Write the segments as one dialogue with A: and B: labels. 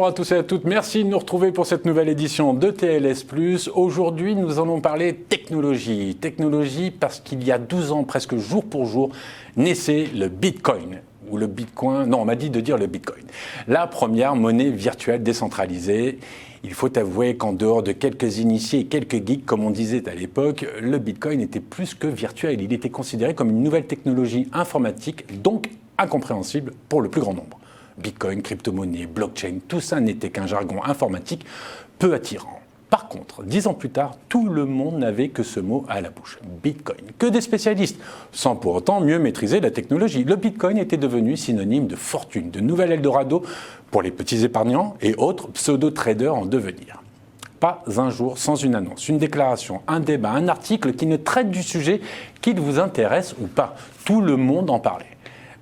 A: Bonjour à tous et à toutes, merci de nous retrouver pour cette nouvelle édition de TLS+. Aujourd'hui, nous allons parler technologie. Technologie parce qu'il y a 12 ans, presque jour pour jour, naissait le Bitcoin. Ou le Bitcoin, non, on m'a dit de dire le Bitcoin. La première monnaie virtuelle décentralisée. Il faut avouer qu'en dehors de quelques initiés et quelques geeks, comme on disait à l'époque, le Bitcoin était plus que virtuel. Il était considéré comme une nouvelle technologie informatique, donc incompréhensible pour le plus grand nombre. Bitcoin, crypto-monnaie, blockchain, tout ça n'était qu'un jargon informatique peu attirant. Par contre, 10 ans plus tard, tout le monde n'avait que ce mot à la bouche, Bitcoin. Que des spécialistes, sans pour autant mieux maîtriser la technologie. Le Bitcoin était devenu synonyme de fortune, de nouvel Eldorado pour les petits épargnants et autres pseudo-traders en devenir. Pas un jour sans une annonce, une déclaration, un débat, un article qui ne traite du sujet qu'il vous intéresse ou pas. Tout le monde en parlait.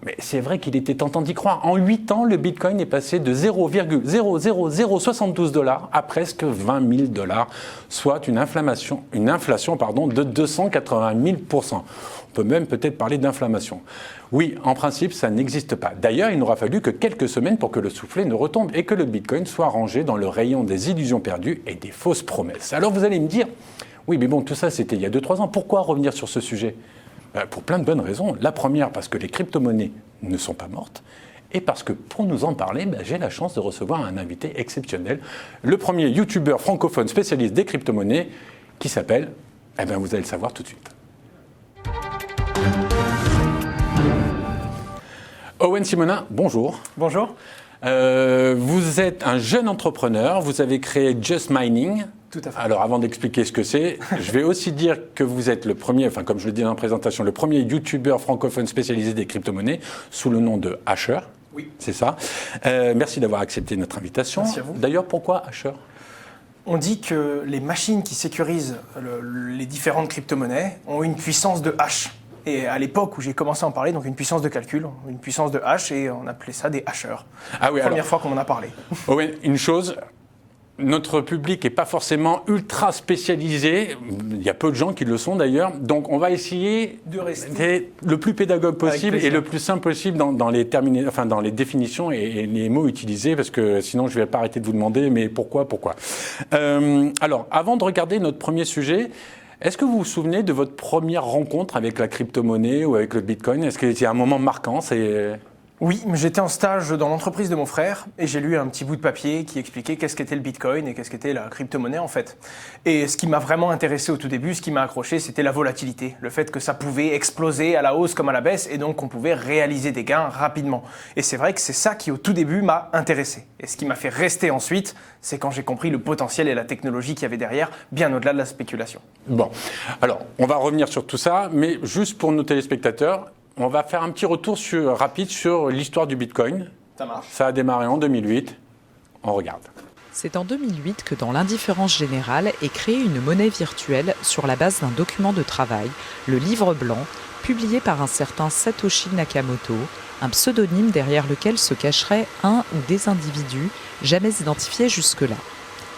A: Mais c'est vrai qu'il était tentant d'y croire. En 8 ans, le Bitcoin est passé de 0,00072 $ à presque 20 000 $, soit une inflation de 280 000 %. On peut même peut-être parler d'inflammation. Oui, en principe, ça n'existe pas. D'ailleurs, il n'aura fallu que quelques semaines pour que le soufflet ne retombe et que le Bitcoin soit rangé dans le rayon des illusions perdues et des fausses promesses. Alors vous allez me dire, oui, mais bon, tout ça c'était il y a 2-3 ans. Pourquoi revenir sur ce sujet ? Pour plein de bonnes raisons. La première, parce que les crypto-monnaies ne sont pas mortes. Et parce que pour nous en parler, j'ai la chance de recevoir un invité exceptionnel. Le premier youtubeur francophone spécialiste des crypto-monnaies qui s'appelle, vous allez le savoir tout de suite. Owen Simonin, bonjour.
B: Bonjour.
A: Vous êtes un jeune entrepreneur, vous avez créé Just Mining.
B: Tout à fait.
A: Alors, avant d'expliquer ce que c'est, je vais aussi dire que vous êtes le premier, comme je le dis dans la présentation, le premier youtubeur francophone spécialisé des crypto-monnaies sous le nom de Hasher.
B: Oui.
A: C'est ça. Merci d'avoir accepté notre invitation.
B: Merci à vous.
A: D'ailleurs, pourquoi Hasher ?
B: On dit que les machines qui sécurisent les différentes crypto-monnaies ont une puissance de H. Et à l'époque où j'ai commencé à en parler, donc une puissance de calcul, une puissance de H, et on appelait ça des hashers.
A: Ah oui,
B: Première fois qu'on en a parlé.
A: Oui, une chose. Notre public n'est pas forcément ultra spécialisé. Il y a peu de gens qui le sont d'ailleurs. Donc, on va essayer
B: de rester
A: le plus pédagogue possible et le plus simple possible dans les définitions et les mots utilisés, parce que sinon, je ne vais pas arrêter de vous demander, mais pourquoi. Alors, avant de regarder notre premier sujet, est-ce que vous vous souvenez de votre première rencontre avec la crypto-monnaie ou avec le Bitcoin ? Est-ce que c'est un moment marquant ?
B: Oui, j'étais en stage dans l'entreprise de mon frère et j'ai lu un petit bout de papier qui expliquait qu'est-ce qu'était le Bitcoin et qu'est-ce qu'était la crypto-monnaie en fait. Et ce qui m'a vraiment intéressé au tout début, ce qui m'a accroché, c'était la volatilité. Le fait que ça pouvait exploser à la hausse comme à la baisse et donc qu'on pouvait réaliser des gains rapidement. Et c'est vrai que c'est ça qui au tout début m'a intéressé. Et ce qui m'a fait rester ensuite, c'est quand j'ai compris le potentiel et la technologie qu'il y avait derrière, bien au-delà de la spéculation.
A: Bon, alors on va revenir sur tout ça, mais juste pour nos téléspectateurs, on va faire un petit retour rapide sur l'histoire du Bitcoin.
B: Ça marche.
A: Ça a démarré en 2008. On regarde.
C: C'est en 2008 que dans l'indifférence générale est créée une monnaie virtuelle sur la base d'un document de travail, le Livre blanc, publié par un certain Satoshi Nakamoto, un pseudonyme derrière lequel se cacherait un ou des individus jamais identifiés jusque-là.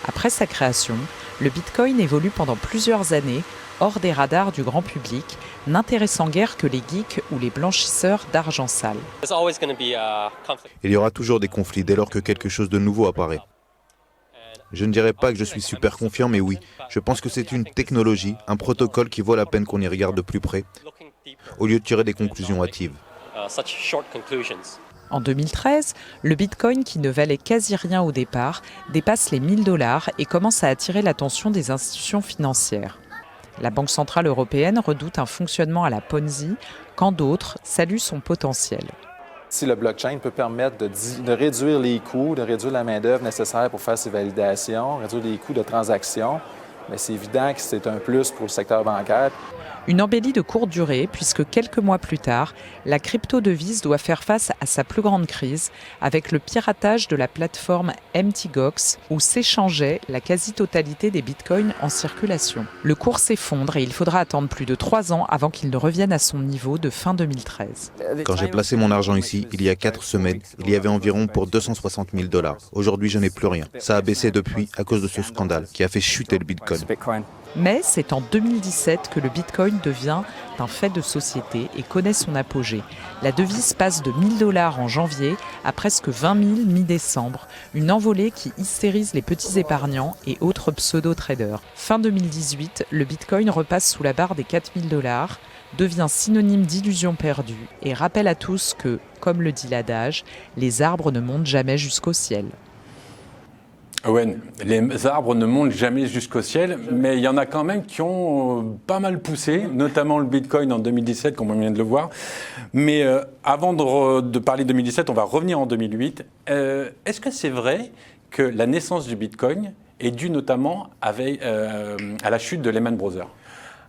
C: Après sa création, le Bitcoin évolue pendant plusieurs années hors des radars du grand public, n'intéressant guère que les geeks ou les blanchisseurs d'argent sale.
D: Il y aura toujours des conflits dès lors que quelque chose de nouveau apparaît. Je ne dirais pas que je suis super confiant, mais oui, je pense que c'est une technologie, un protocole qui vaut la peine qu'on y regarde de plus près, au lieu de tirer des conclusions hâtives.
C: En 2013, le Bitcoin, qui ne valait quasi rien au départ, dépasse les 1 000 $ et commence à attirer l'attention des institutions financières. La Banque centrale européenne redoute un fonctionnement à la Ponzi, quand d'autres saluent son potentiel.
E: Si le blockchain peut permettre de réduire les coûts, de réduire la main-d'œuvre nécessaire pour faire ces validations, réduire les coûts de transaction, mais c'est évident que c'est un plus pour le secteur bancaire.
C: Une embellie de courte durée, puisque quelques mois plus tard, la crypto-devise doit faire face à sa plus grande crise, avec le piratage de la plateforme MTGOX, où s'échangeait la quasi-totalité des bitcoins en circulation. Le cours s'effondre et il faudra attendre plus de 3 ans avant qu'il ne revienne à son niveau de fin 2013.
D: Quand j'ai placé mon argent ici, il y a 4 semaines, il y avait environ pour 260 000 $. Aujourd'hui, je n'ai plus rien. Ça a baissé depuis à cause de ce scandale qui a fait chuter le Bitcoin. Bitcoin.
C: Mais c'est en 2017 que le Bitcoin devient un fait de société et connaît son apogée. La devise passe de 1 000 $ en janvier à presque 20 000 mi-décembre, une envolée qui hystérise les petits épargnants et autres pseudo-traders. Fin 2018, le Bitcoin repasse sous la barre des 4 000 $, devient synonyme d'illusion perdue et rappelle à tous que, comme le dit l'adage, les arbres ne montent jamais jusqu'au ciel.
A: Owen, les arbres ne montent jamais jusqu'au ciel, mais il y en a quand même qui ont pas mal poussé, notamment le Bitcoin en 2017, comme on vient de le voir. Mais avant de parler de 2017, on va revenir en 2008. Est-ce que c'est vrai que la naissance du Bitcoin est due notamment à la chute de Lehman Brothers?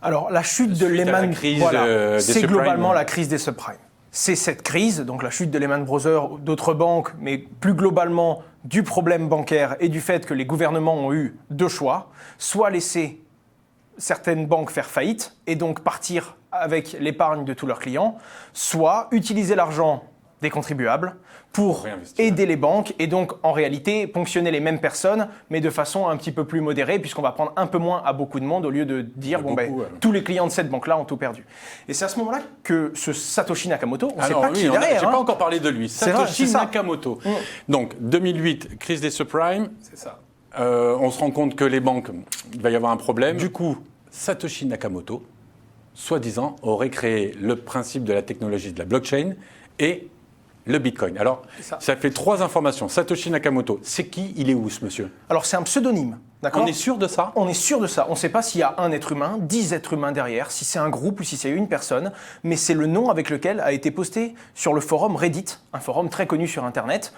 B: Alors, la chute de Lehman,
A: des
B: c'est
A: subprimes,
B: globalement la crise des subprimes. C'est cette crise, donc la chute de Lehman Brothers, d'autres banques, mais plus globalement du problème bancaire et du fait que les gouvernements ont eu deux choix, soit laisser certaines banques faire faillite et donc partir avec l'épargne de tous leurs clients, soit utiliser l'argent des contribuables pour aider les banques et donc en réalité ponctionner les mêmes personnes mais de façon un petit peu plus modérée puisqu'on va prendre un peu moins à beaucoup de monde au lieu de dire tous les clients de cette banque-là ont tout perdu. Et c'est à ce moment-là que ce Satoshi Nakamoto, on ne sait pas qui est derrière.
A: J'ai pas encore parlé de lui, Satoshi Nakamoto. Donc 2008, crise des subprimes.
B: C'est ça.
A: On se rend compte que les banques, il va y avoir un problème. Du coup, Satoshi Nakamoto, soi-disant, aurait créé le principe de la technologie de la blockchain et le Bitcoin. Alors, ça fait 3 informations. Satoshi Nakamoto, c'est qui? Il est où, ce monsieur?
B: Alors, c'est un pseudonyme.
A: On est sûr de ça?
B: On est sûr de ça. On ne sait pas s'il y a un être humain, 10 êtres humains derrière, si c'est un groupe ou si c'est une personne, mais c'est le nom avec lequel a été posté sur le forum Reddit, un forum très connu sur Internet,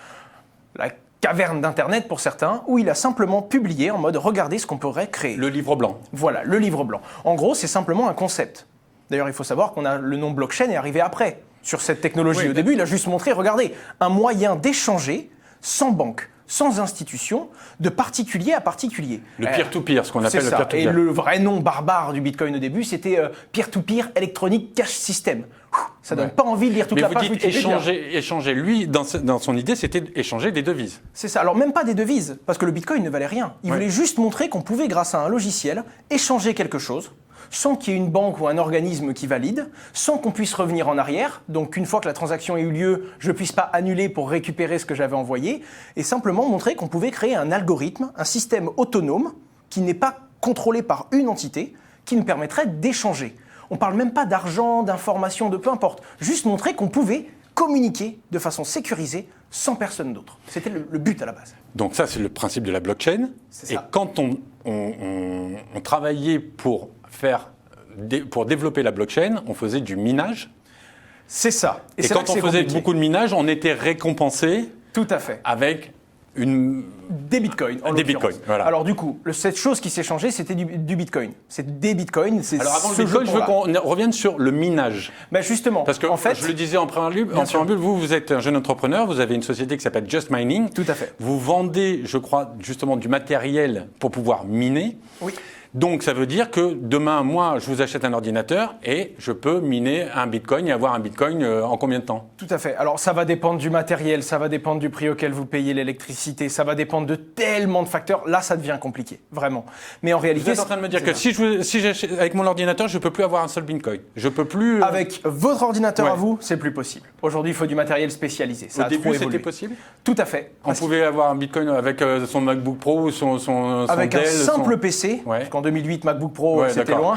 B: la caverne d'Internet pour certains, où il a simplement publié en mode « Regardez ce qu'on pourrait créer ».
A: Le livre blanc.
B: Voilà, le livre blanc. En gros, c'est simplement un concept. D'ailleurs, il faut savoir qu'on a le nom blockchain est arrivé après sur cette technologie.
A: Oui,
B: au début, il a juste montré, regardez, un moyen d'échanger sans banque, sans institution, de particulier à particulier.
A: Le peer-to-peer, ce qu'on appelle le peer-to-peer.
B: Et le vrai nom barbare du Bitcoin au début, c'était peer-to-peer Electronic Cash System. Ça donne pas envie de lire toute la page.
A: Mais vous dites échanger. Lui, dans son idée, c'était échanger des devises.
B: C'est ça. Alors même pas des devises, parce que le Bitcoin ne valait rien. Il voulait juste montrer qu'on pouvait, grâce à un logiciel, échanger quelque chose, sans qu'il y ait une banque ou un organisme qui valide, sans qu'on puisse revenir en arrière, donc une fois que la transaction a eu lieu, je ne puisse pas annuler pour récupérer ce que j'avais envoyé, et simplement montrer qu'on pouvait créer un algorithme, un système autonome, qui n'est pas contrôlé par une entité, qui nous permettrait d'échanger. On ne parle même pas d'argent, d'informations, de peu importe, juste montrer qu'on pouvait communiquer de façon sécurisée sans personne d'autre. C'était le but à la base.
A: Donc ça, c'est le principe de la blockchain. Et quand on travaillait pour développer la blockchain, on faisait du minage.
B: C'est ça.
A: Et quand on faisait beaucoup de minage, on était récompensé.
B: Tout à fait.
A: Avec
B: des bitcoins.
A: Des bitcoins, voilà.
B: Alors du coup, cette chose qui s'est changée, c'était du bitcoin. C'est des bitcoins.
A: Alors avant le bitcoin, je veux qu'on revienne sur le minage.
B: Ben justement.
A: Parce que
B: en fait,
A: je le disais en préambule, vous êtes un jeune entrepreneur, vous avez une société qui s'appelle Just Mining.
B: Tout à fait.
A: Vous vendez, je crois, justement du matériel pour pouvoir miner.
B: Oui.
A: Donc ça veut dire que demain, moi, je vous achète un ordinateur et je peux miner un bitcoin et avoir un bitcoin en combien de temps?
B: Tout à fait. Alors ça va dépendre du matériel, ça va dépendre du prix auquel vous payez l'électricité, ça va dépendre de tellement de facteurs. Là, ça devient compliqué, vraiment. Mais en réalité,
A: vous êtes en train de me dire que si j'achète avec mon ordinateur, je peux plus avoir un seul bitcoin. Je peux plus.
B: Avec votre ordinateur à vous, c'est plus possible. Aujourd'hui, il faut du matériel spécialisé. Ça
A: Au début, c'était possible.
B: Tout à fait.
A: On pouvait avoir un bitcoin avec son MacBook Pro ou son
B: avec
A: Dell,
B: un simple PC. Parce qu'en 2008, MacBook Pro, c'était loin.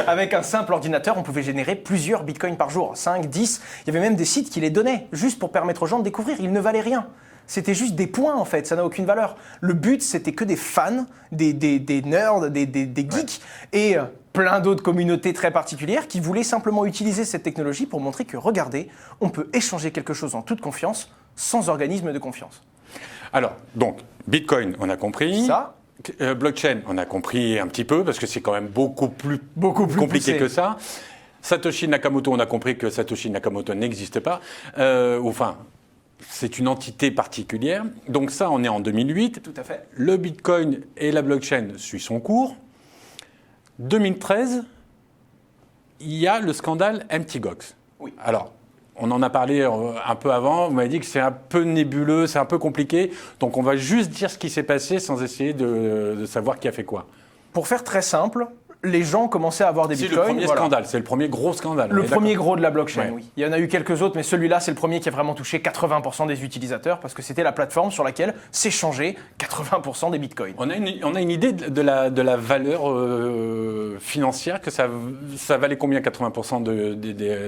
B: Avec un simple ordinateur, on pouvait générer plusieurs bitcoins par jour, 5, 10. Il y avait même des sites qui les donnaient, juste pour permettre aux gens de découvrir. Ils ne valaient rien. C'était juste des points, en fait. Ça n'a aucune valeur. Le but, c'était que des fans, des nerds, des geeks et plein d'autres communautés très particulières qui voulaient simplement utiliser cette technologie pour montrer que, regardez, on peut échanger quelque chose en toute confiance, sans organisme de confiance.
A: Alors, donc, Bitcoin, on a compris.
B: Ça.
A: Blockchain, on a compris un petit peu, parce que c'est quand même beaucoup plus compliqué
B: poussé
A: que ça. Satoshi Nakamoto, on a compris que Satoshi Nakamoto n'existe pas. Enfin, c'est une entité particulière. Donc ça, on est en 2008.
B: Tout à fait.
A: Le Bitcoin et la blockchain suivent son cours. 2013, il y a le scandale Mt. Gox.
B: Oui.
A: Alors, on en a parlé un peu avant, vous m'avez dit que c'est un peu nébuleux, c'est un peu compliqué, donc on va juste dire ce qui s'est passé sans essayer de savoir qui a fait quoi.
B: pour faire très simple, les gens commençaient à avoir des bitcoins.
A: C'est le premier scandale, c'est le premier gros scandale.
B: Le premier gros de la blockchain,
A: Ouais.
B: oui. Il y en a eu quelques autres, mais celui-là, c'est le premier qui a vraiment touché 80% des utilisateurs, parce que c'était la plateforme sur laquelle s'échangeaient 80% des bitcoins.
A: On a une idée de la valeur financière, que ça valait combien 80% de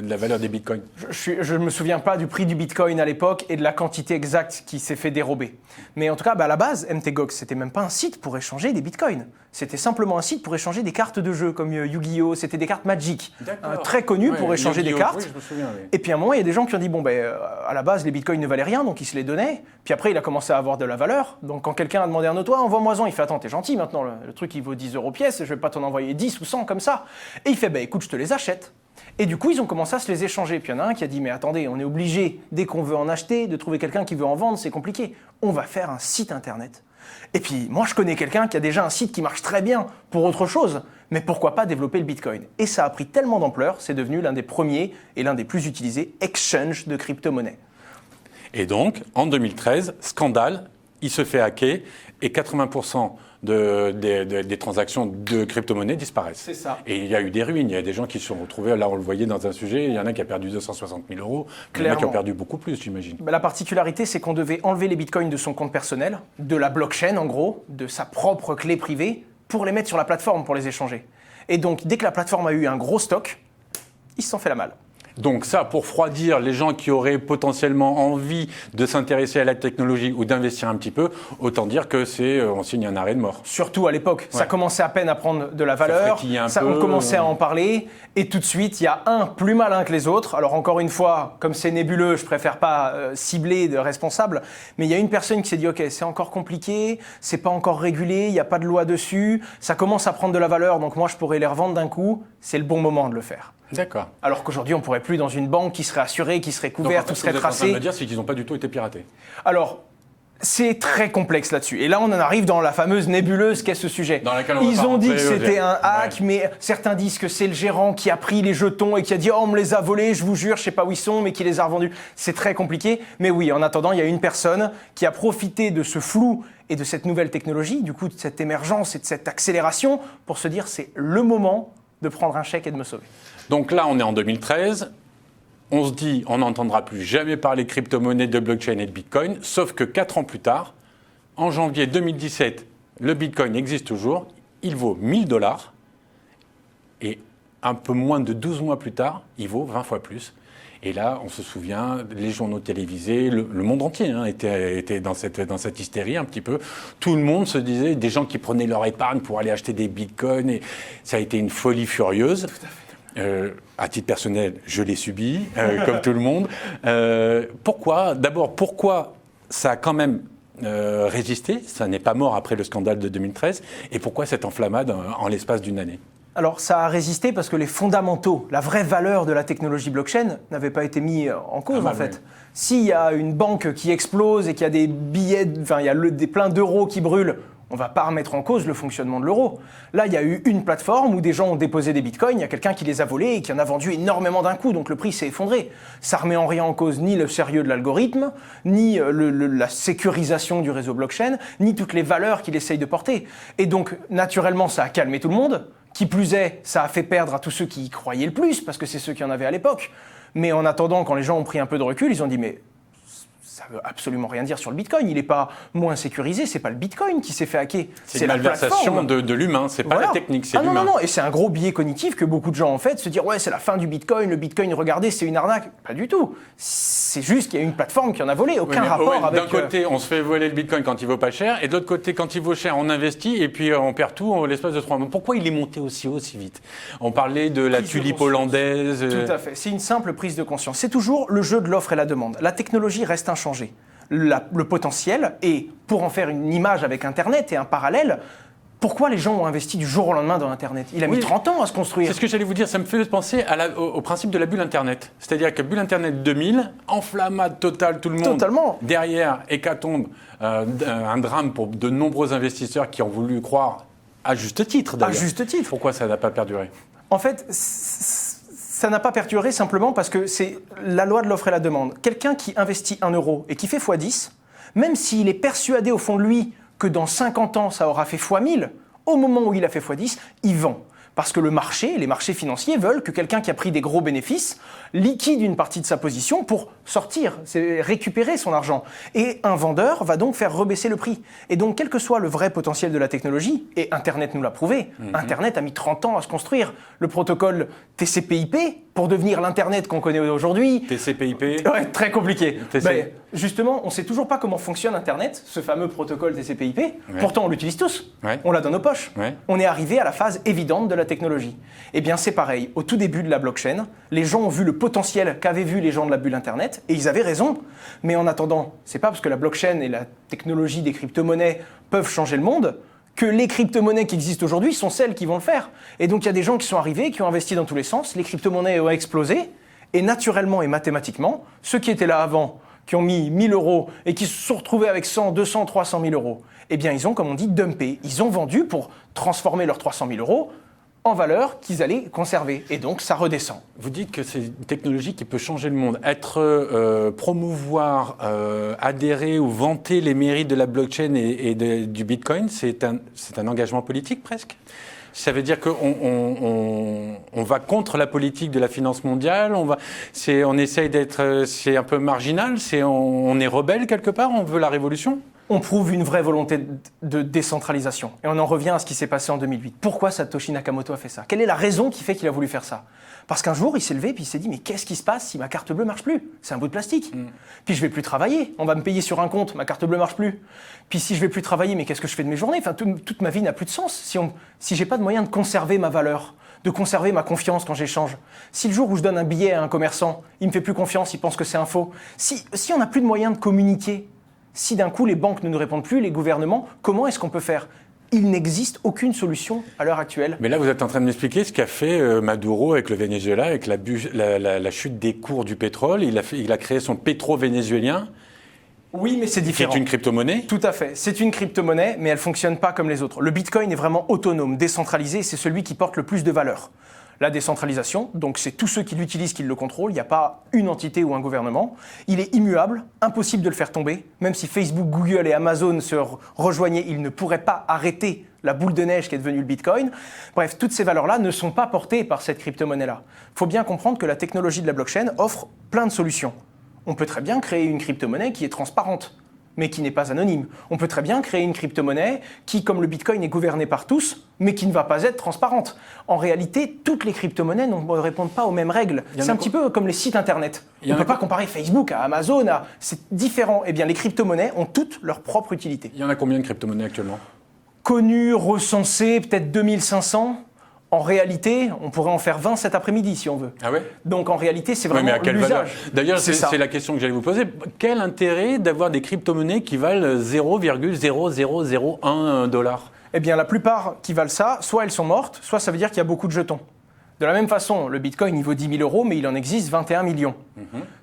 A: la valeur des bitcoins?
B: Je ne me souviens pas du prix du bitcoin à l'époque et de la quantité exacte qui s'est fait dérober. Mais en tout cas, à la base, MTGOX, c'était même pas un site pour échanger des bitcoins. C'était simplement un site pour échanger des cartes de jeu, comme Yu-Gi-Oh! C'était des cartes Magic, très connues pour échanger des cartes.
A: Oui, je me souviens, oui.
B: Et puis à un moment, il y a des gens qui ont dit, à la base, les bitcoins ne valaient rien, donc ils se les donnaient. Puis après, il a commencé à avoir de la valeur. Donc quand quelqu'un a demandé à un autre, envoie-moi-en, il fait, attends, t'es gentil maintenant, le truc il vaut 10 € pièce, je vais pas t'en envoyer 10 ou 100 comme ça. Et il fait, écoute, je te les achète. Et du coup, ils ont commencé à se les échanger. Puis il y en a un qui a dit, mais attendez, on est obligé, dès qu'on veut en acheter, de trouver quelqu'un qui veut en vendre, c'est compliqué. On va faire un site internet. Et puis, moi, je connais quelqu'un qui a déjà un site qui marche très bien pour autre chose, mais pourquoi pas développer le Bitcoin? Et ça a pris tellement d'ampleur, c'est devenu l'un des premiers et l'un des plus utilisés exchanges de crypto-monnaies.
A: Et donc, en 2013, scandale, il se fait hacker et 80% des transactions de crypto-monnaies disparaissent.
B: C'est ça.
A: Et il y a eu des ruines, il y a des gens qui se sont retrouvés, là on le voyait dans un sujet, il y en a qui a perdu 260 000 €, il y en a qui ont perdu beaucoup plus, j'imagine.
B: La particularité, c'est qu'on devait enlever les bitcoins de son compte personnel, de la blockchain en gros, de sa propre clé privée, pour les mettre sur la plateforme, pour les échanger. Et donc, dès que la plateforme a eu un gros stock, ils se sont fait la malle.
A: Donc ça, pour refroidir les gens qui auraient potentiellement envie de s'intéresser à la technologie ou d'investir un petit peu, autant dire que on signe un arrêt de mort.
B: Surtout à l'époque, ça commençait à peine à prendre de la valeur, on commençait à en parler, et tout de suite, il y a un plus malin que les autres. Alors encore une fois, comme c'est nébuleux, je préfère pas cibler de responsables, mais il y a une personne qui s'est dit, ok, c'est encore compliqué, c'est pas encore régulé, il n'y a pas de loi dessus, ça commence à prendre de la valeur, donc moi je pourrais les revendre d'un coup, c'est le bon moment de le faire.
A: D'accord.
B: Alors qu'aujourd'hui, on ne pourrait plus dans une banque qui serait assurée, qui serait couverte, tout serait tracé.
A: Ce que vous êtes en train de me dire, c'est qu'ils n'ont pas du tout été piratés.
B: Alors, c'est très complexe là-dessus. Et là, on en arrive dans la fameuse nébuleuse qu'est ce sujet.
A: Dans laquelle on va
B: Ils
A: pas
B: ont dit que
A: rentrer,
B: c'était un hack, mais certains disent que c'est le gérant qui a pris les jetons et qui a dit « Oh, on me les a volés, je vous jure, je ne sais pas où ils sont, mais qui les a revendus. » C'est très compliqué. Mais oui, en attendant, il y a une personne qui a profité de ce flou et de cette nouvelle technologie, du coup, de cette émergence et de cette accélération, pour se dire « C'est le moment de prendre un chèque et de me sauver. »
A: Donc là, on est en 2013. On se dit, on n'entendra plus jamais parler de crypto-monnaies, de blockchain et de bitcoin. Sauf que 4 ans plus tard, en janvier 2017, le bitcoin existe toujours. Il vaut 1 000 $. Et un peu moins de 12 mois plus tard, il vaut 20 fois plus. Et là, on se souvient, les journaux télévisés, le monde entier était dans cette hystérie un petit peu. Tout le monde se disait, des gens qui prenaient leur épargne pour aller acheter des bitcoins. Et ça a été une folie furieuse.
B: Tout à fait.
A: À titre personnel, je l'ai subi, comme tout le monde. Pourquoi ça a quand même résisté? Ça n'est pas mort après le scandale de 2013. Et pourquoi cette enflammade en l'espace d'une année?
B: Alors, ça a résisté parce que les fondamentaux, la vraie valeur de la technologie blockchain n'avaient pas été mis en cause, en fait. Oui. S'il y a une banque qui explose et qu'il y a des billets, il y a plein d'euros qui brûlent, on ne va pas remettre en cause le fonctionnement de l'euro. Là, il y a eu une plateforme où des gens ont déposé des bitcoins, il y a quelqu'un qui les a volés et qui en a vendu énormément d'un coup, donc le prix s'est effondré. Ça ne remet en rien en cause ni le sérieux de l'algorithme, ni la sécurisation du réseau blockchain, ni toutes les valeurs qu'il essaye de porter. Et donc, naturellement, ça a calmé tout le monde. Qui plus est, ça a fait perdre à tous ceux qui y croyaient le plus, parce que c'est ceux qui en avaient à l'époque. Mais en attendant, quand les gens ont pris un peu de recul, ils ont dit « mais ça veut absolument rien dire sur le Bitcoin, il n'est pas moins sécurisé, c'est pas le Bitcoin qui s'est fait hacker.
A: C'est la malversation de l'humain, c'est pas la technique, c'est l'humain.
B: Non, et c'est un gros biais cognitif que beaucoup de gens ont fait, de se dire « ouais, c'est la fin du Bitcoin, le Bitcoin, regardez, c'est une arnaque ». Pas du tout. C'est juste qu'il y a une plateforme qui en a volé, aucun rapport avec...
A: D'un côté, on se fait voler le Bitcoin quand il vaut pas cher, et de l'autre côté, quand il vaut cher, on investit, et puis on perd tout en l'espace de 3 mois. Pourquoi il est monté aussi haut, si vite? On parlait de la tulipe hollandaise...
B: Tout à fait, c'est une simple prise de conscience. C'est toujours le jeu de l'offre et la demande. La technologie reste inchangée. Le potentiel, et pour en faire une image avec Internet et un parallèle, pourquoi les gens ont investi du jour au lendemain dans Internet? Il a mis 30 ans à se construire.
A: C'est ce que j'allais vous dire, ça me fait penser au principe de la bulle Internet. C'est-à-dire que bulle Internet 2000, enflammade totale, tout le monde.
B: Totalement.
A: Derrière, hécatombe, un drame pour de nombreux investisseurs qui ont voulu croire, à juste titre d'ailleurs.
B: À juste titre.
A: Pourquoi ça n'a pas perduré?
B: En fait, ça n'a pas perduré simplement parce que c'est la loi de l'offre et la demande. Quelqu'un qui investit 1 euro et qui fait x10, même s'il est persuadé au fond de lui que dans 50 ans, ça aura fait x1000, Au moment où il a fait x10, il vend. Parce que les marchés financiers veulent que quelqu'un qui a pris des gros bénéfices liquide une partie de sa position pour sortir, récupérer son argent. Et un vendeur va donc faire rebaisser le prix. Et donc, quel que soit le vrai potentiel de la technologie, et Internet nous l'a prouvé, Internet a mis 30 ans à se construire. Le protocole TCP/IP, pour devenir l'Internet qu'on connaît aujourd'hui...
A: TCP/IP.
B: Ouais, très compliqué. Mais justement, on ne sait toujours pas comment fonctionne Internet, ce fameux protocole TCP/IP. Ouais. Pourtant, on l'utilise tous. Ouais. On l'a dans nos poches. Ouais. On est arrivé à la phase évidente de la technologie. Eh bien, c'est pareil. Au tout début de la blockchain, les gens ont vu le potentiel qu'avaient vu les gens de la bulle Internet, et ils avaient raison. Mais en attendant, c'est pas parce que la blockchain et la technologie des crypto-monnaies peuvent changer le monde que les crypto-monnaies qui existent aujourd'hui sont celles qui vont le faire. Et donc, il y a des gens qui sont arrivés, qui ont investi dans tous les sens, les crypto-monnaies ont explosé, et naturellement et mathématiquement, ceux qui étaient là avant, qui ont mis 1 000 € et qui se sont retrouvés avec 100, 200, 300 000 €, eh bien, ils ont, comme on dit, dumpé. Ils ont vendu pour transformer leurs 300 000 € en valeur qu'ils allaient conserver. Et donc, ça redescend.
A: Vous dites que c'est une technologie qui peut changer le monde. Promouvoir, adhérer ou vanter les mérites de la blockchain et du Bitcoin, c'est un engagement politique presque ? Ça veut dire qu'on va contre la politique de la finance mondiale, on essaye d'être, c'est un peu marginal, on est rebelle quelque part, on veut la révolution ?
B: On prouve une vraie volonté de décentralisation. Et on en revient à ce qui s'est passé en 2008. Pourquoi Satoshi Nakamoto a fait ça ? Quelle est la raison qui fait qu'il a voulu faire ça ? Parce qu'un jour, il s'est levé et il s'est dit « Mais qu'est-ce qui se passe si ma carte bleue ne marche plus ? C'est un bout de plastique. Puis je ne vais plus travailler. On va me payer sur un compte. Ma carte bleue ne marche plus. Puis si je ne vais plus travailler, mais qu'est-ce que je fais de mes journées ? Enfin, toute ma vie n'a plus de sens. Si je n'ai pas de moyen de conserver ma valeur, de conserver ma confiance quand j'échange. Si le jour où je donne un billet à un commerçant, il ne me fait plus confiance, il pense que c'est un faux. Si on n'a plus de moyen de communiquer, si d'un coup les banques ne nous répondent plus, les gouvernements, comment est-ce qu'on peut faire ? Il n'existe aucune solution à l'heure actuelle.
A: Mais là, vous êtes en train de m'expliquer ce qu'a fait Maduro avec le Venezuela, avec la chute des cours du pétrole. Il a créé son pétro vénézuélien.
B: Oui, mais c'est différent.
A: C'est une crypto-monnaie ?
B: Tout à fait. C'est une crypto-monnaie, mais elle ne fonctionne pas comme les autres. Le Bitcoin est vraiment autonome, décentralisé, c'est celui qui porte le plus de valeur. La décentralisation, donc c'est tous ceux qui l'utilisent qui le contrôlent, il n'y a pas une entité ou un gouvernement. Il est immuable, impossible de le faire tomber. Même si Facebook, Google et Amazon se rejoignaient, ils ne pourraient pas arrêter la boule de neige qui est devenue le Bitcoin. Bref, toutes ces valeurs-là ne sont pas portées par cette crypto-monnaie-là. Il faut bien comprendre que la technologie de la blockchain offre plein de solutions. On peut très bien créer une crypto-monnaie qui est transparente, mais qui n'est pas anonyme. On peut très bien créer une crypto-monnaie qui, comme le Bitcoin, est gouvernée par tous, mais qui ne va pas être transparente. En réalité, toutes les crypto-monnaies ne répondent pas aux mêmes règles. C'est un petit peu comme les sites Internet. On ne peut pas comparer Facebook à Amazon, c'est différent. Eh bien, les crypto-monnaies ont toutes leur propre utilité.
A: Il y en a combien de crypto-monnaies actuellement ?
B: Connues, recensées, peut-être 2500. En réalité, on pourrait en faire 20 cet après-midi si on veut.
A: Ah ouais ?
B: Donc en réalité, c'est vraiment
A: mais à quelle
B: l'usage.
A: Valeur ? D'ailleurs, c'est la question que j'allais vous poser. Quel intérêt d'avoir des crypto-monnaies qui valent 0,0001 $?
B: Eh bien, la plupart qui valent ça, soit elles sont mortes, soit ça veut dire qu'il y a beaucoup de jetons. De la même façon, le Bitcoin, il vaut 10 000 €, mais il en existe 21 millions.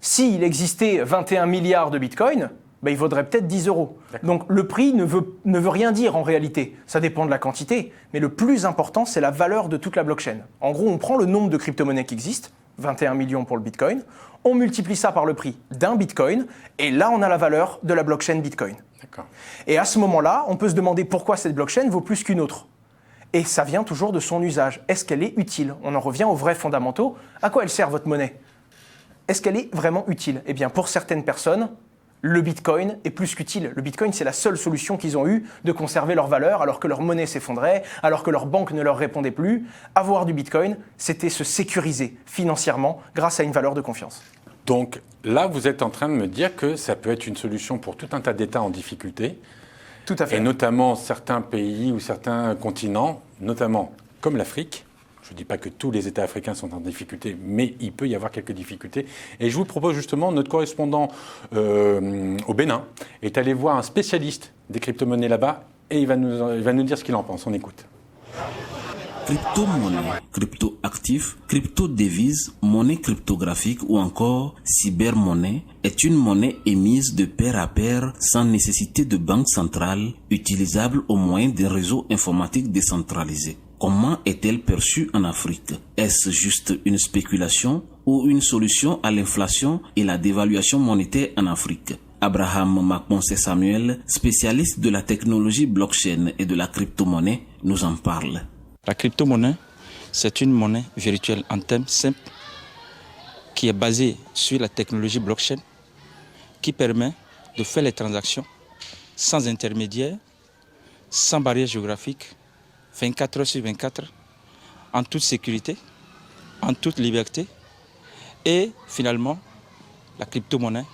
B: S'il existait 21 milliards de Bitcoin, il vaudrait peut-être 10 €. Donc le prix ne veut rien dire en réalité. Ça dépend de la quantité. Mais le plus important, c'est la valeur de toute la blockchain. En gros, on prend le nombre de crypto-monnaies qui existent, 21 millions pour le Bitcoin, on multiplie ça par le prix d'un Bitcoin, et là, on a la valeur de la blockchain Bitcoin.
A: D'accord.
B: Et à ce moment-là, on peut se demander pourquoi cette blockchain vaut plus qu'une autre. Et ça vient toujours de son usage. Est-ce qu'elle est utile ? On en revient aux vrais fondamentaux. À quoi elle sert votre monnaie ? Est-ce qu'elle est vraiment utile ? Eh bien, pour certaines personnes, le Bitcoin est plus qu'utile. Le Bitcoin, c'est la seule solution qu'ils ont eue de conserver leur valeur alors que leur monnaie s'effondrait, alors que leur banque ne leur répondait plus. Avoir du Bitcoin, c'était se sécuriser financièrement grâce à une valeur de confiance.
A: Donc là, vous êtes en train de me dire que ça peut être une solution pour tout un tas d'États en difficulté.
B: Tout à fait.
A: Et notamment certains pays ou certains continents, notamment comme l'Afrique. Je ne dis pas que tous les États africains sont en difficulté, mais il peut y avoir quelques difficultés. Et je vous propose justement, notre correspondant au Bénin est allé voir un spécialiste des crypto-monnaies là-bas et il va nous dire ce qu'il en pense. On écoute.
F: Crypto-monnaie, crypto-actif, crypto-devise, monnaie cryptographique ou encore cybermonnaie est une monnaie émise de pair à pair sans nécessité de banque centrale, utilisable au moyen d'un réseau informatique décentralisé. Comment est-elle perçue en Afrique ? Est-ce juste une spéculation ou une solution à l'inflation et la dévaluation monétaire en Afrique ? Abraham Macmonsé-Samuel, spécialiste de la technologie blockchain et de la crypto-monnaie, nous en parle.
G: La crypto-monnaie, c'est une monnaie virtuelle en termes simples qui est basée sur la technologie blockchain qui permet de faire les transactions sans intermédiaire, sans barrière géographique, 24 heures sur 24, en toute sécurité, en toute liberté. Et finalement, la crypto-monnaie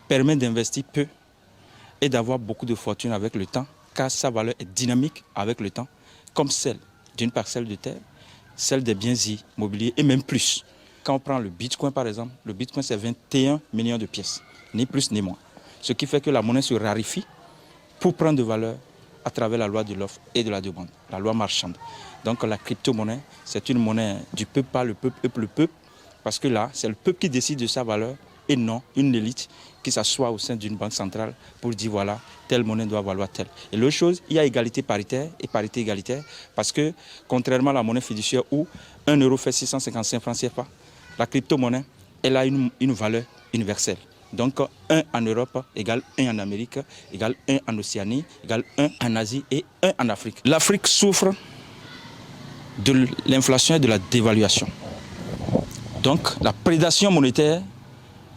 G: permet d'investir peu et d'avoir beaucoup de fortune avec le temps, car sa valeur est dynamique avec le temps, comme celle d'une parcelle de terre, celle des biens immobiliers et même plus. Quand on prend le Bitcoin par exemple, le Bitcoin c'est 21 millions de pièces, ni plus ni moins. Ce qui fait que la monnaie se raréfie pour prendre de valeur à travers la loi de l'offre et de la demande, la loi marchande. Donc la crypto-monnaie, c'est une monnaie du peuple par le peuple, parce que là, c'est le peuple qui décide de sa valeur et non une élite qui s'assoit au sein d'une banque centrale pour dire voilà, telle monnaie doit valoir telle. Et l'autre chose, il y a égalité paritaire et parité égalitaire parce que contrairement à la monnaie fiduciaire où 1 euro fait 655 francs CFA, la crypto-monnaie, elle a une valeur universelle. Donc 1 en Europe égale 1 en Amérique, égale 1 en Océanie, égale 1 en Asie et 1 en Afrique. L'Afrique souffre de l'inflation et de la dévaluation. Donc la prédation monétaire,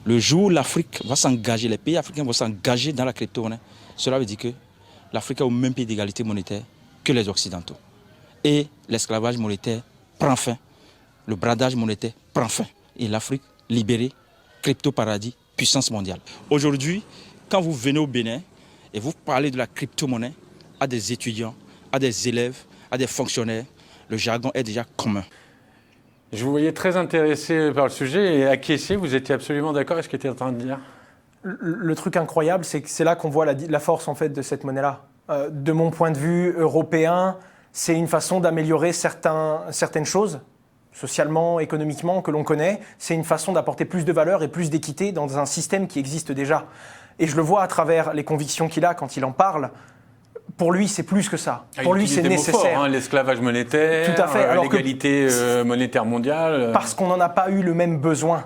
G: le jour où l'Afrique va s'engager, les pays africains vont s'engager dans la crypto-monnaie, cela veut dire que l'Afrique est au même pied d'égalité monétaire que les Occidentaux. Et l'esclavage monétaire prend fin, le bradage monétaire prend fin. Et l'Afrique libérée, crypto-paradis, puissance mondiale. Aujourd'hui, quand vous venez au Bénin et vous parlez de la crypto-monnaie à des étudiants, à des élèves, à des fonctionnaires, le jargon est déjà commun.
A: Je vous voyais très intéressé par le sujet et acquiescé, vous étiez absolument d'accord avec ce qu'il était en train de dire?
B: Le truc incroyable, c'est que c'est là qu'on voit la force en fait de cette monnaie-là. De mon point de vue européen, c'est une façon d'améliorer certaines choses, socialement, économiquement, que l'on connaît. C'est une façon d'apporter plus de valeur et plus d'équité dans un système qui existe déjà. Et je le vois à travers les convictions qu'il a quand il en parle. Pour lui, c'est plus que ça. Pour lui, c'est nécessaire.
A: Hein, l'esclavage monétaire,
B: tout à fait.
A: l'égalité monétaire mondiale.
B: Parce qu'on n'en a pas eu le même besoin.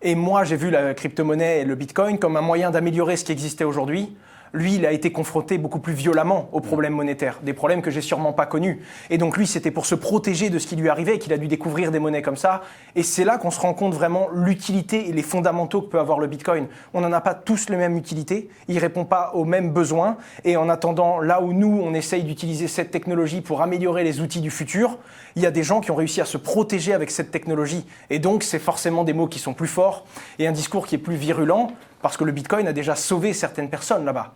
B: Et moi, j'ai vu la crypto-monnaie et le Bitcoin comme un moyen d'améliorer ce qui existait aujourd'hui. Lui, il a été confronté beaucoup plus violemment aux problèmes monétaires, des problèmes que j'ai sûrement pas connus. Et donc lui, c'était pour se protéger de ce qui lui arrivait qu'il a dû découvrir des monnaies comme ça. Et c'est là qu'on se rend compte vraiment l'utilité et les fondamentaux que peut avoir le Bitcoin. On n'en a pas tous les mêmes utilités, il répond pas aux mêmes besoins. Et en attendant, là où nous, on essaye d'utiliser cette technologie pour améliorer les outils du futur, il y a des gens qui ont réussi à se protéger avec cette technologie. Et donc, c'est forcément des mots qui sont plus forts et un discours qui est plus virulent, parce que le Bitcoin a déjà sauvé certaines personnes là-bas.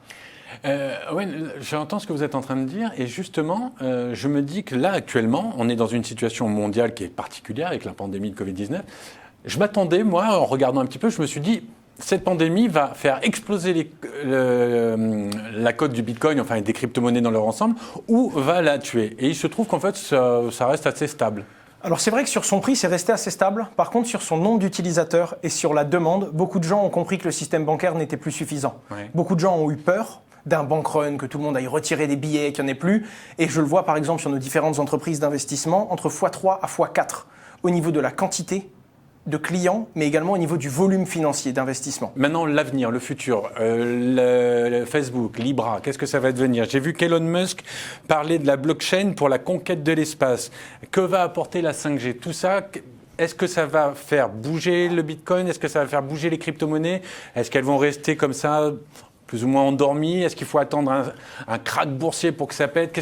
A: Oui, j'entends ce que vous êtes en train de dire et justement, je me dis que là, actuellement, on est dans une situation mondiale qui est particulière avec la pandémie de Covid-19. Je m'attendais, moi, en regardant un petit peu, je me suis dit, cette pandémie va faire exploser la cote du Bitcoin, enfin des crypto-monnaies dans leur ensemble, ou va la tuer. Et il se trouve qu'en fait, ça reste assez stable.
B: Alors c'est vrai que sur son prix, c'est resté assez stable. Par contre, sur son nombre d'utilisateurs et sur la demande, beaucoup de gens ont compris que le système bancaire n'était plus suffisant. Oui. Beaucoup de gens ont eu peur d'un bank run, que tout le monde aille retirer des billets, qu'il n'y en ait plus. Et je le vois par exemple sur nos différentes entreprises d'investissement, entre x3 à x4 au niveau de la quantité de clients, mais également au niveau du volume financier d'investissement.
A: Maintenant, l'avenir, le futur, le Facebook, Libra, qu'est-ce que ça va devenir? J'ai vu qu'Elon Musk parlait de la blockchain pour la conquête de l'espace. Que va apporter la 5G? Tout ça, est-ce que ça va faire bouger le Bitcoin? Est-ce que ça va faire bouger les crypto-monnaies? Est-ce qu'elles vont rester comme ça, plus ou moins endormies? Est-ce qu'il faut attendre un krach boursier pour que ça pète?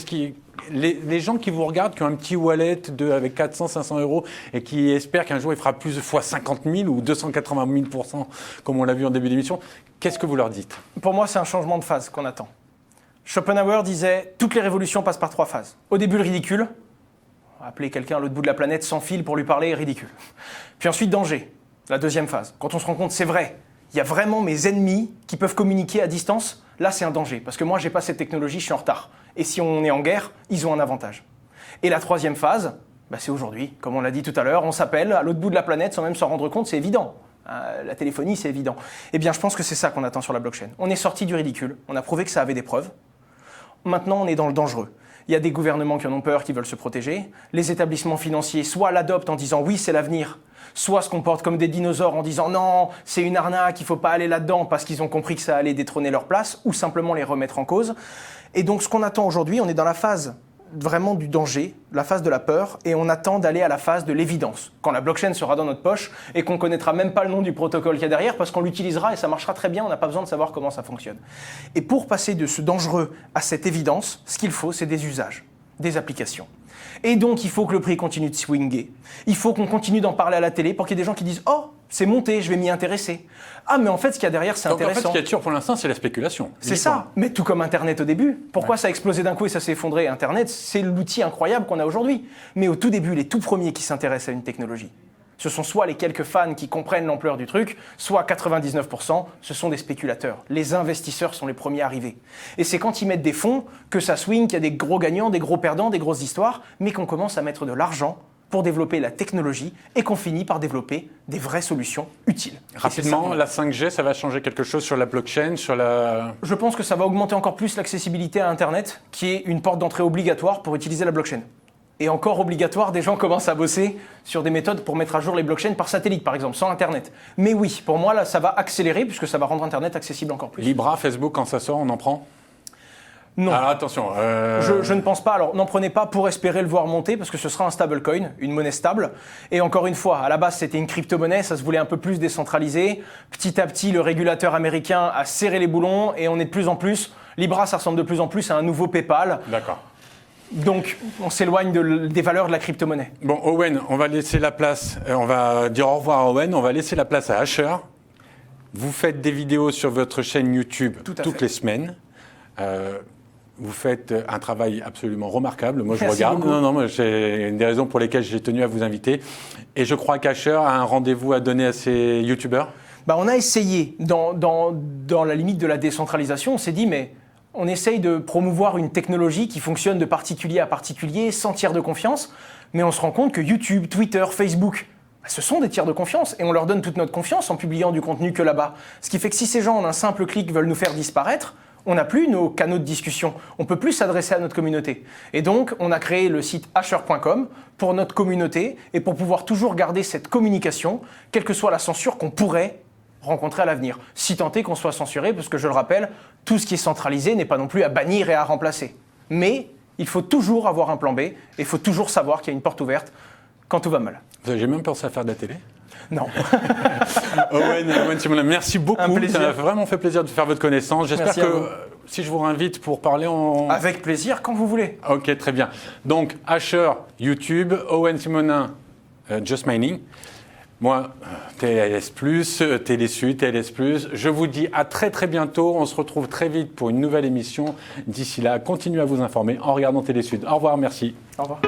A: Les gens qui vous regardent, qui ont un petit wallet avec 400, 500 euros et qui espèrent qu'un jour il fera plus de fois 50 000 ou 280 000%, comme on l'a vu en début d'émission, qu'est-ce que vous leur dites?
B: Pour moi, c'est un changement de phase qu'on attend. Schopenhauer disait « Toutes les révolutions passent par 3 phases. Au début, le ridicule. Appeler quelqu'un à l'autre bout de la planète sans fil pour lui parler, ridicule. Puis ensuite, danger, la 2e phase. Quand on se rend compte, c'est vrai, il y a vraiment mes ennemis qui peuvent communiquer à distance. Là, c'est un danger, parce que moi, j'ai pas cette technologie, je suis en retard. Et si on est en guerre, ils ont un avantage. Et la 3e phase, c'est aujourd'hui. Comme on l'a dit tout à l'heure, on s'appelle à l'autre bout de la planète sans même s'en rendre compte, c'est évident. La téléphonie, c'est évident. Eh bien, je pense que c'est ça qu'on attend sur la blockchain. On est sorti du ridicule, on a prouvé que ça avait des preuves. Maintenant, on est dans le dangereux. Il y a des gouvernements qui en ont peur, qui veulent se protéger. Les établissements financiers, soit l'adoptent en disant oui, c'est l'avenir, soit se comportent comme des dinosaures en disant non, c'est une arnaque, il ne faut pas aller là-dedans parce qu'ils ont compris que ça allait détrôner leur place, ou simplement les remettre en cause. Et donc ce qu'on attend aujourd'hui, on est dans la phase vraiment du danger, la phase de la peur, et on attend d'aller à la phase de l'évidence, quand la blockchain sera dans notre poche et qu'on ne connaîtra même pas le nom du protocole qu'il y a derrière parce qu'on l'utilisera et ça marchera très bien, on n'a pas besoin de savoir comment ça fonctionne. Et pour passer de ce dangereux à cette évidence, ce qu'il faut, c'est des usages, des applications. Et donc, il faut que le prix continue de swinguer. Il faut qu'on continue d'en parler à la télé pour qu'il y ait des gens qui disent « Oh, c'est monté, je vais m'y intéresser. » Ah, mais en fait, ce qu'il y a derrière, c'est intéressant.
A: En fait, ce qui est sûr pour l'instant, c'est la spéculation.
B: C'est ça. Mais tout comme Internet au début. Pourquoi ça a explosé d'un coup et ça s'est effondré? Internet, c'est l'outil incroyable qu'on a aujourd'hui. Mais au tout début, les tout premiers qui s'intéressent à une technologie, ce sont soit les quelques fans qui comprennent l'ampleur du truc, soit 99%, ce sont des spéculateurs. Les investisseurs sont les premiers arrivés. Et c'est quand ils mettent des fonds que ça swing, qu'il y a des gros gagnants, des gros perdants, des grosses histoires, mais qu'on commence à mettre de l'argent pour développer la technologie et qu'on finit par développer des vraies solutions utiles.
A: Rapidement, la 5G, ça va changer quelque chose sur la blockchain, sur la...
B: Je pense que ça va augmenter encore plus l'accessibilité à Internet, qui est une porte d'entrée obligatoire pour utiliser la blockchain. Et encore obligatoire, des gens commencent à bosser sur des méthodes pour mettre à jour les blockchains par satellite, par exemple, sans Internet. Mais oui, pour moi, là, ça va accélérer, puisque ça va rendre Internet accessible encore plus.
A: Libra, Facebook, quand ça sort, on en prend?
B: Non.
A: Alors attention.
B: Je ne pense pas. Alors, n'en prenez pas pour espérer le voir monter, parce que ce sera un stablecoin, une monnaie stable. Et encore une fois, à la base, c'était une crypto-monnaie, ça se voulait un peu plus décentralisé. Petit à petit, le régulateur américain a serré les boulons, et on est de plus en plus... Libra, ça ressemble de plus en plus à un nouveau PayPal.
A: D'accord.
B: Donc, on s'éloigne des valeurs de la crypto-monnaie.
A: Bon, Owen, on va laisser la place, on va dire au revoir à Owen, on va laisser la place à Asher. Vous faites des vidéos sur votre chaîne YouTube toutes les semaines. Vous faites un travail absolument remarquable. Moi, je regarde.
B: Beaucoup.
A: Non, moi, j'ai une des raisons pour lesquelles j'ai tenu à vous inviter. Et je crois qu'Asher a un rendez-vous à donner à ses YouTubeurs.
B: On a essayé, dans la limite de la décentralisation, on s'est dit, mais on essaye de promouvoir une technologie qui fonctionne de particulier à particulier, sans tiers de confiance, mais on se rend compte que YouTube, Twitter, Facebook, ce sont des tiers de confiance, et on leur donne toute notre confiance en publiant du contenu que là-bas. Ce qui fait que si ces gens, en un simple clic, veulent nous faire disparaître, on n'a plus nos canaux de discussion, on ne peut plus s'adresser à notre communauté. Et donc, on a créé le site asher.com pour notre communauté, et pour pouvoir toujours garder cette communication, quelle que soit la censure qu'on pourrait rencontrer à l'avenir. Si tant est qu'on soit censuré, parce que je le rappelle, tout ce qui est centralisé n'est pas non plus à bannir et à remplacer. Mais il faut toujours avoir un plan B, et il faut toujours savoir qu'il y a une porte ouverte quand tout va mal.
A: J'ai même pensé à faire de la télé.
B: Non.
A: Owen Simonin, merci beaucoup.
B: Un plaisir.
A: Ça m'a vraiment fait plaisir de faire votre connaissance. J'espère que si je vous réinvite pour parler,
B: Avec plaisir, quand vous voulez.
A: Ok, très bien. Donc, Asher, YouTube, Owen Simonin, Just Mining. Moi, TLS+, Télésud, TLS+. Je vous dis à très très bientôt. On se retrouve très vite pour une nouvelle émission. D'ici là, continuez à vous informer en regardant Télésud. Au revoir, merci.
B: Au revoir.